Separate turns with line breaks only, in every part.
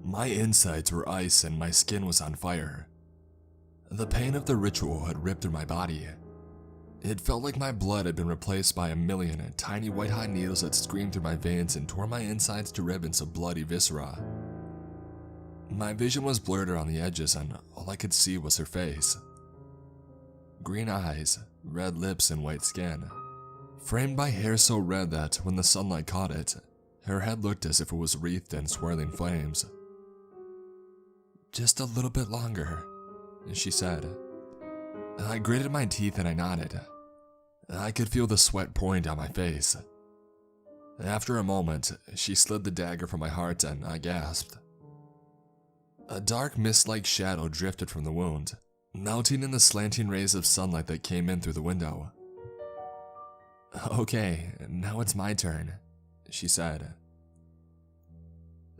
My insides were ice and my skin was on fire. The pain of the ritual had ripped through my body. It felt like my blood had been replaced by a million tiny white-hot needles that screamed through my veins and tore my insides to ribbons of bloody viscera. My vision was blurred around the edges and all I could see was her face. Green eyes, red lips, and white skin, framed by hair so red that when the sunlight caught it, her head looked as if it was wreathed in swirling flames. "Just a little bit longer," she said. I gritted my teeth and I nodded. I could feel the sweat pouring down my face. After a moment, she slid the dagger from my heart and I gasped. A dark mist-like shadow drifted from the wound, melting in the slanting rays of sunlight that came in through the window. "Okay, now it's my turn," she said.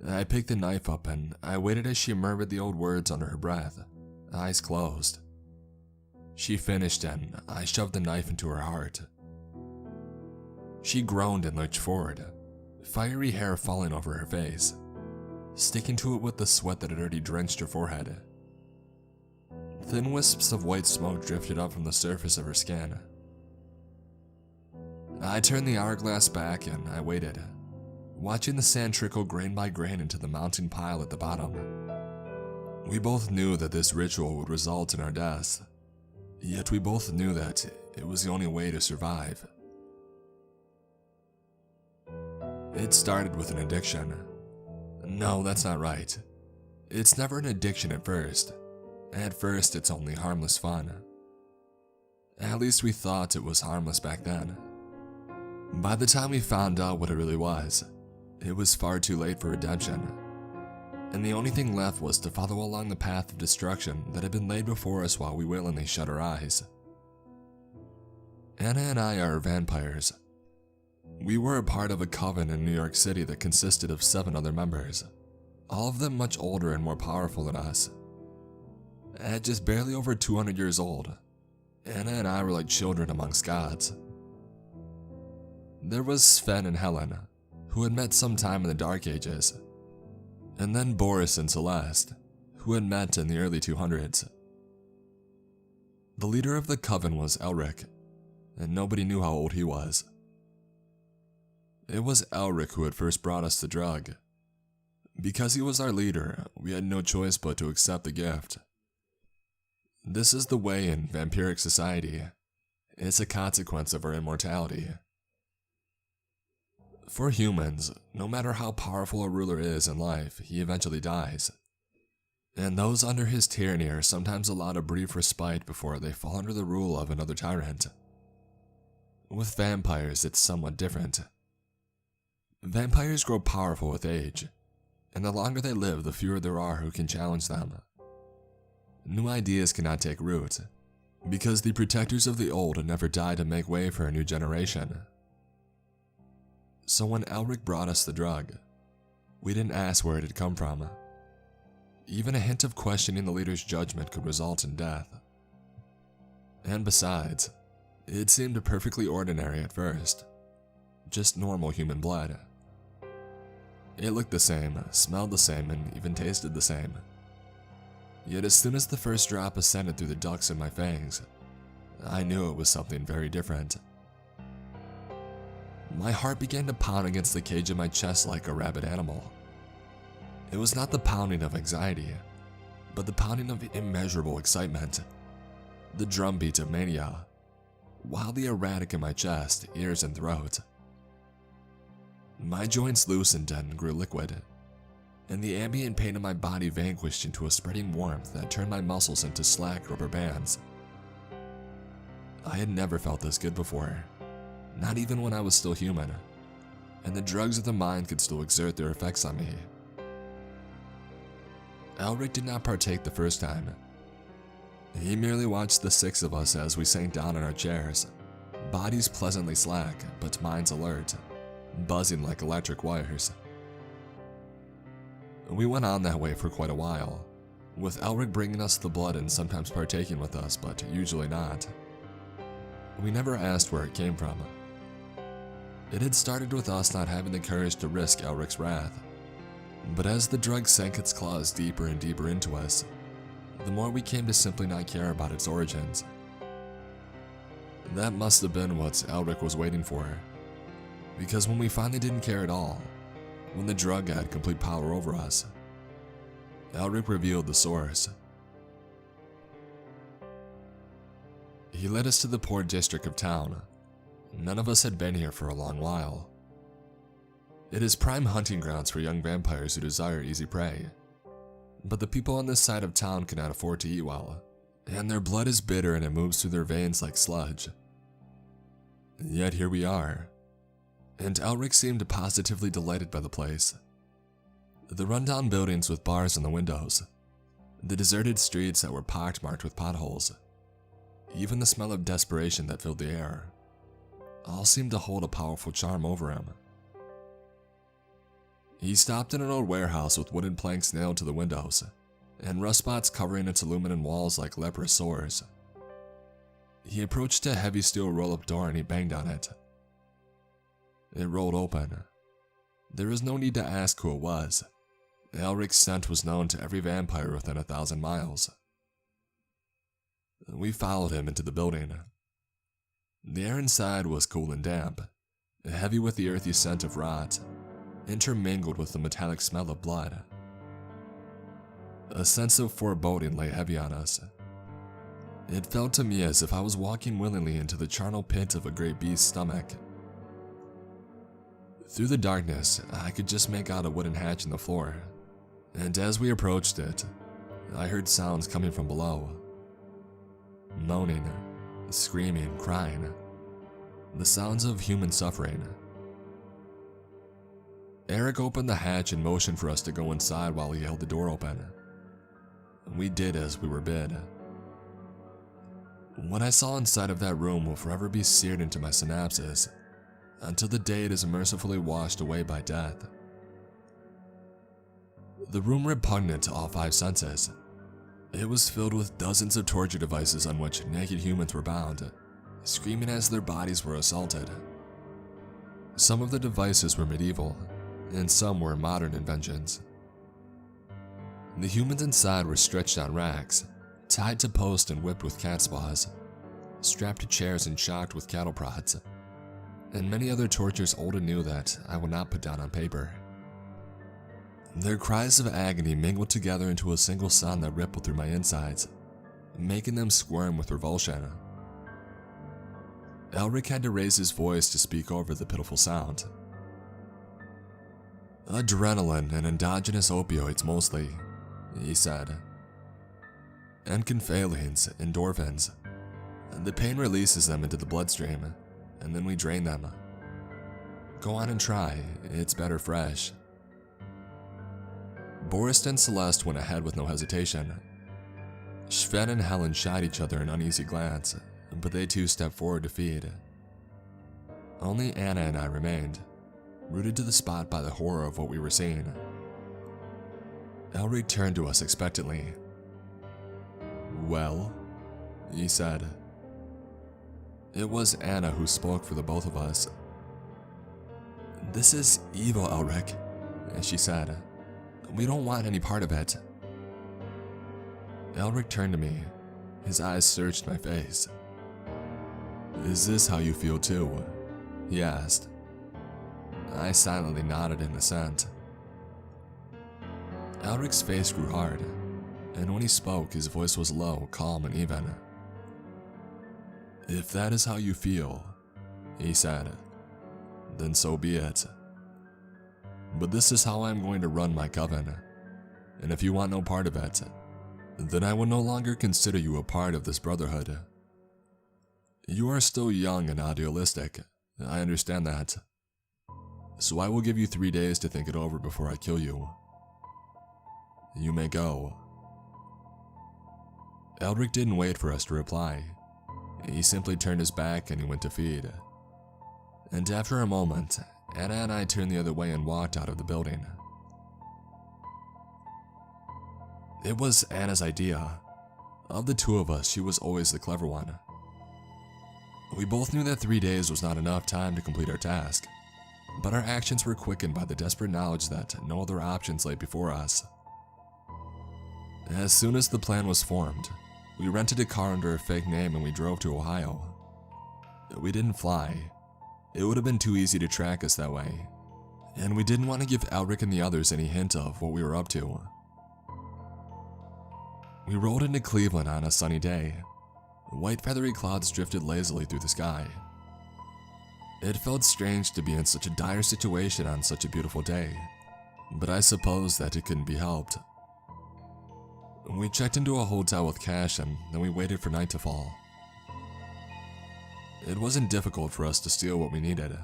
I picked the knife up and I waited as she murmured the old words under her breath, eyes closed. She finished and I shoved the knife into her heart. She groaned and lurched forward, fiery hair falling over her face, sticking to it with the sweat that had already drenched her forehead. Thin wisps of white smoke drifted up from the surface of her skin. I turned the hourglass back and I waited, watching the sand trickle grain by grain into the mounting pile at the bottom. We both knew that this ritual would result in our deaths, yet we both knew that it was the only way to survive. It started with an addiction. No, that's not right. It's never an addiction at first. At first, it's only harmless fun. At least we thought it was harmless back then. By the time we found out what it really was, it was far too late for redemption, and the only thing left was to follow along the path of destruction that had been laid before us while we willingly shut our eyes. Anna and I are vampires. We were a part of a coven in New York City that consisted of 7 other members, all of them much older and more powerful than us. At just barely over 200 years old, Anna and I were like children amongst gods. There was Sven and Helen, who had met sometime in the Dark Ages, and then Boris and Celeste, who had met in the early 200s. The leader of the coven was Elric, and nobody knew how old he was. It was Elric who had first brought us the drug. Because he was our leader, we had no choice but to accept the gift. This is the way in vampiric society. It's a consequence of our immortality. For humans, no matter how powerful a ruler is in life, he eventually dies. And those under his tyranny are sometimes allowed a brief respite before they fall under the rule of another tyrant. With vampires, it's somewhat different. Vampires grow powerful with age, and the longer they live, the fewer there are who can challenge them. New ideas cannot take root, because the protectors of the old never die to make way for a new generation. So when Elric brought us the drug, we didn't ask where it had come from. Even a hint of questioning the leader's judgment could result in death. And besides, it seemed perfectly ordinary at first. Just normal human blood. It looked the same, smelled the same, and even tasted the same. Yet as soon as the first drop ascended through the ducts in my fangs, I knew it was something very different. My heart began to pound against the cage in my chest like a rabid animal. It was not the pounding of anxiety, but the pounding of immeasurable excitement. The drumbeat of mania, wildly erratic in my chest, ears, and throat. My joints loosened and grew liquid, and the ambient pain in my body vanquished into a spreading warmth that turned my muscles into slack rubber bands. I had never felt this good before, not even when I was still human, and the drugs of the mind could still exert their effects on me. Elric did not partake the first time. He merely watched the 6 of us as we sank down in our chairs, bodies pleasantly slack, but minds alert, buzzing like electric wires. We went on that way for quite a while, with Elric bringing us the blood and sometimes partaking with us, but usually not. We never asked where it came from. It had started with us not having the courage to risk Elric's wrath. But as the drug sank its claws deeper and deeper into us, the more we came to simply not care about its origins. That must have been what Elric was waiting for, because when we finally didn't care at all, when the drug had complete power over us, Elric revealed the source. He led us to the poor district of town. None of us had been here for a long while. It is prime hunting grounds for young vampires who desire easy prey. But the people on this side of town cannot afford to eat well, and their blood is bitter and it moves through their veins like sludge. Yet here we are, and Elric seemed positively delighted by the place. The rundown buildings with bars in the windows, the deserted streets that were pockmarked with potholes, even the smell of desperation that filled the air, all seemed to hold a powerful charm over him. He stopped in an old warehouse with wooden planks nailed to the windows, and rust spots covering its aluminum walls like leprous sores. He approached a heavy steel roll-up door and he banged on it. It rolled open. There was no need to ask who it was. Elric's scent was known to every vampire within 1,000 miles. We followed him into the building. The air inside was cool and damp, heavy with the earthy scent of rot, intermingled with the metallic smell of blood. A sense of foreboding lay heavy on us. It felt to me as if I was walking willingly into the charnel pit of a great beast's stomach. Through the darkness, I could just make out a wooden hatch in the floor, and as we approached it, I heard sounds coming from below. Moaning, screaming, crying. The sounds of human suffering. Eric opened the hatch and motioned for us to go inside while he held the door open. We did as we were bid. What I saw inside of that room will forever be seared into my synapses, until the day it is mercifully washed away by death. The room repugnant to all 5 senses. It was filled with dozens of torture devices on which naked humans were bound, screaming as their bodies were assaulted. Some of the devices were medieval, and some were modern inventions. The humans inside were stretched on racks, tied to posts and whipped with cat's paws, strapped to chairs and shocked with cattle prods, and many other tortures old and new that I would not put down on paper. Their cries of agony mingled together into a single sound that rippled through my insides, making them squirm with revulsion. Elric had to raise his voice to speak over the pitiful sound. "Adrenaline and endogenous opioids mostly," he said. "Enkephalines, endorphins. The pain releases them into the bloodstream, and then we drain them. Go on and try, it's better fresh." Boris and Celeste went ahead with no hesitation. Sven and Helen shied each other an uneasy glance, but they too stepped forward to feed. Only Anna and I remained, rooted to the spot by the horror of what we were seeing. Elric turned to us expectantly. "Well?" he said. It was Anna who spoke for the both of us. "This is evil, Elric," she said. "We don't want any part of it." Elric turned to me. His eyes searched my face. "Is this how you feel too?" he asked. I silently nodded in assent. Elric's face grew hard, and when he spoke, his voice was low, calm, and even. "If that is how you feel," he said, "then so be it. But this is how I am going to run my coven, and if you want no part of it, then I will no longer consider you a part of this brotherhood. You are still young and idealistic, I understand that. So I will give you 3 days to think it over before I kill you. You may go." Elric didn't wait for us to reply. He simply turned his back and he went to feed. And after a moment, Anna and I turned the other way and walked out of the building. It was Anna's idea. Of the two of us, she was always the clever one. We both knew that 3 days was not enough time to complete our task, but our actions were quickened by the desperate knowledge that no other options lay before us. As soon as the plan was formed, we rented a car under a fake name and we drove to Ohio. We didn't fly. It would have been too easy to track us that way, and we didn't want to give Elric and the others any hint of what we were up to. We rolled into Cleveland on a sunny day. White feathery clouds drifted lazily through the sky. It felt strange to be in such a dire situation on such a beautiful day, but I suppose that it couldn't be helped. We checked into a hotel with cash and then we waited for night to fall. It wasn't difficult for us to steal what we needed.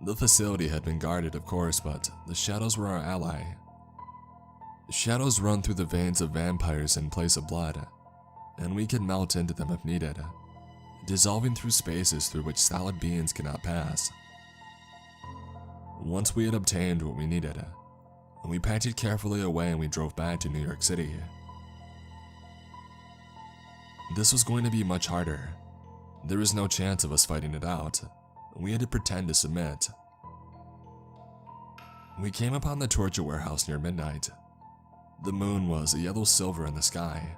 The facility had been guarded, of course, but the shadows were our ally. Shadows run through the veins of vampires in place of blood, and we can melt into them if needed, dissolving through spaces through which solid beings cannot pass. Once we had obtained what we needed, we packed it carefully away and we drove back to New York City. This was going to be much harder. There was no chance of us fighting it out. We had to pretend to submit. We came upon the torture warehouse near midnight. The moon was a yellow silver in the sky,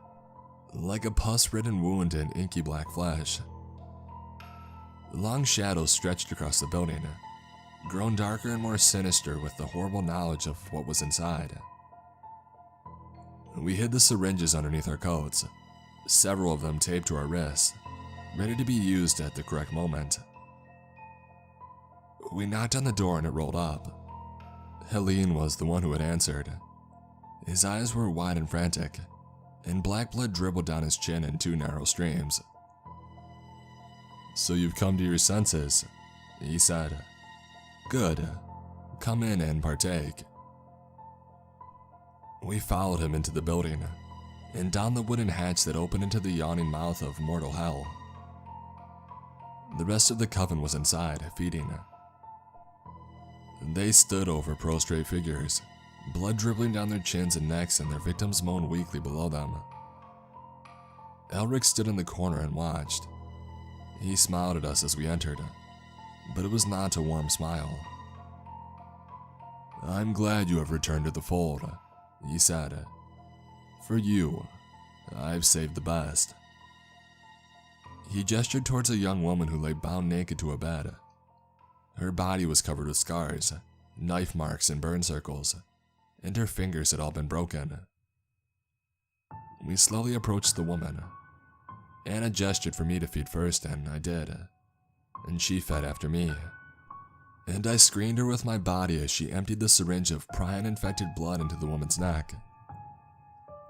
like a pus-ridden wound in inky black flesh. Long shadows stretched across the building, grown darker and more sinister with the horrible knowledge of what was inside. We hid the syringes underneath our coats, several of them taped to our wrists, ready to be used at the correct moment. We knocked on the door and it rolled up. Helene was the one who had answered. His eyes were wide and frantic, and black blood dribbled down his chin in two narrow streams. "So you've come to your senses," he said. "Good. Come in and partake." We followed him into the building, and down the wooden hatch that opened into the yawning mouth of mortal hell. The rest of the coven was inside, feeding. They stood over prostrate figures, blood dribbling down their chins and necks, and their victims moaned weakly below them. Elric stood in the corner and watched. He smiled at us as we entered, but it was not a warm smile. "I'm glad you have returned to the fold," he said. "For you, I've saved the best." He gestured towards a young woman who lay bound naked to a bed. Her body was covered with scars, knife marks and burn circles, and her fingers had all been broken. We slowly approached the woman. Anna gestured for me to feed first, and I did, and she fed after me. And I screened her with my body as she emptied the syringe of prion-infected blood into the woman's neck.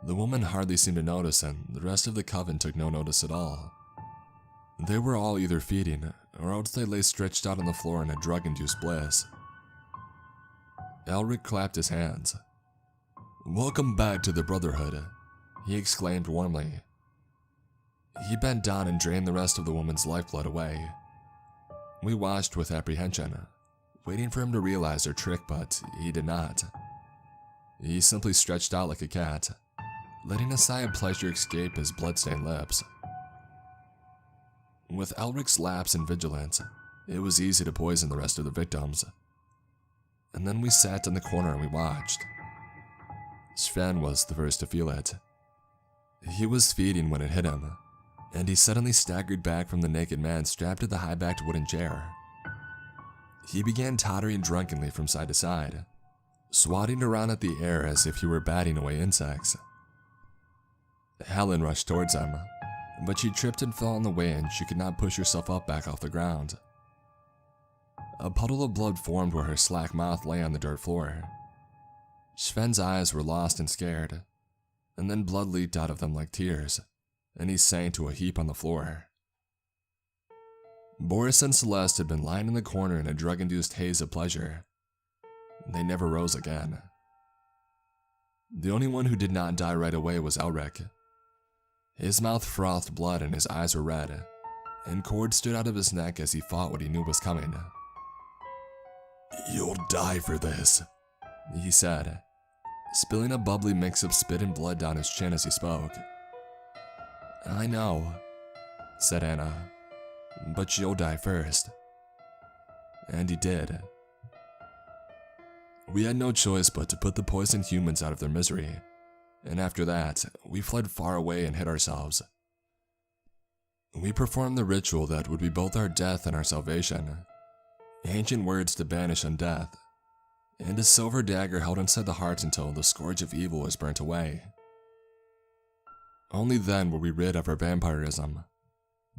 The woman hardly seemed to notice, and the rest of the coven took no notice at all. They were all either feeding, or else they lay stretched out on the floor in a drug-induced bliss. Elric clapped his hands. "Welcome back to the Brotherhood," he exclaimed warmly. He bent down and drained the rest of the woman's lifeblood away. We watched with apprehension, waiting for him to realize their trick, but he did not. He simply stretched out like a cat, letting a sigh of pleasure escape his bloodstained lips. With Elric's lapse in vigilance, it was easy to poison the rest of the victims. And then we sat in the corner and we watched. Sven was the first to feel it. He was feeding when it hit him, and he suddenly staggered back from the naked man strapped to the high-backed wooden chair. He began tottering drunkenly from side to side, swatting around at the air as if he were batting away insects. Helen rushed towards him, but she tripped and fell on the way and she could not push herself up back off the ground. A puddle of blood formed where her slack mouth lay on the dirt floor. Sven's eyes were lost and scared, and then blood leaked out of them like tears, and he sank to a heap on the floor. Boris and Celeste had been lying in the corner in a drug-induced haze of pleasure. They never rose again. The only one who did not die right away was Elric. His mouth frothed blood and his eyes were red, and cords stood out of his neck as he fought what he knew was coming. "You'll die for this," he said, spilling a bubbly mix of spit and blood down his chin as he spoke. "I know," said Anna, "but you'll die first." And he did. We had no choice but to put the poisoned humans out of their misery, and after that, we fled far away and hid ourselves. We performed the ritual that would be both our death and our salvation, ancient words to banish undeath, and a silver dagger held inside the heart until the scourge of evil was burnt away. Only then were we rid of our vampirism,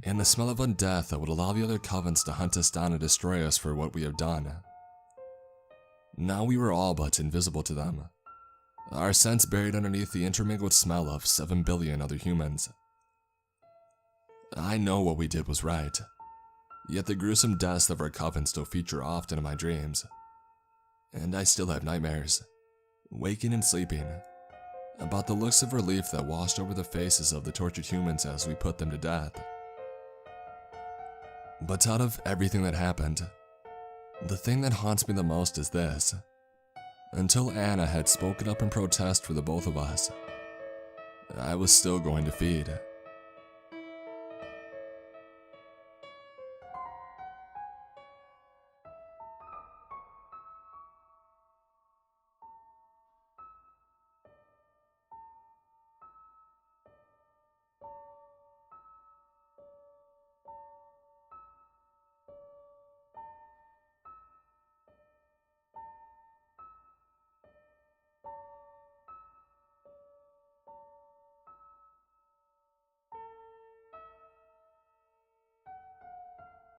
and the smell of undeath that would allow the other covens to hunt us down and destroy us for what we have done. Now we were all but invisible to them, our scents buried underneath the intermingled smell of 7 billion other humans. I know what we did was right, yet the gruesome deaths of our coven still feature often in my dreams, and I still have nightmares, waking and sleeping, about the looks of relief that washed over the faces of the tortured humans as we put them to death. But out of everything that happened, the thing that haunts me the most is this. Until Anna had spoken up in protest for the both of us, I was still going to feed.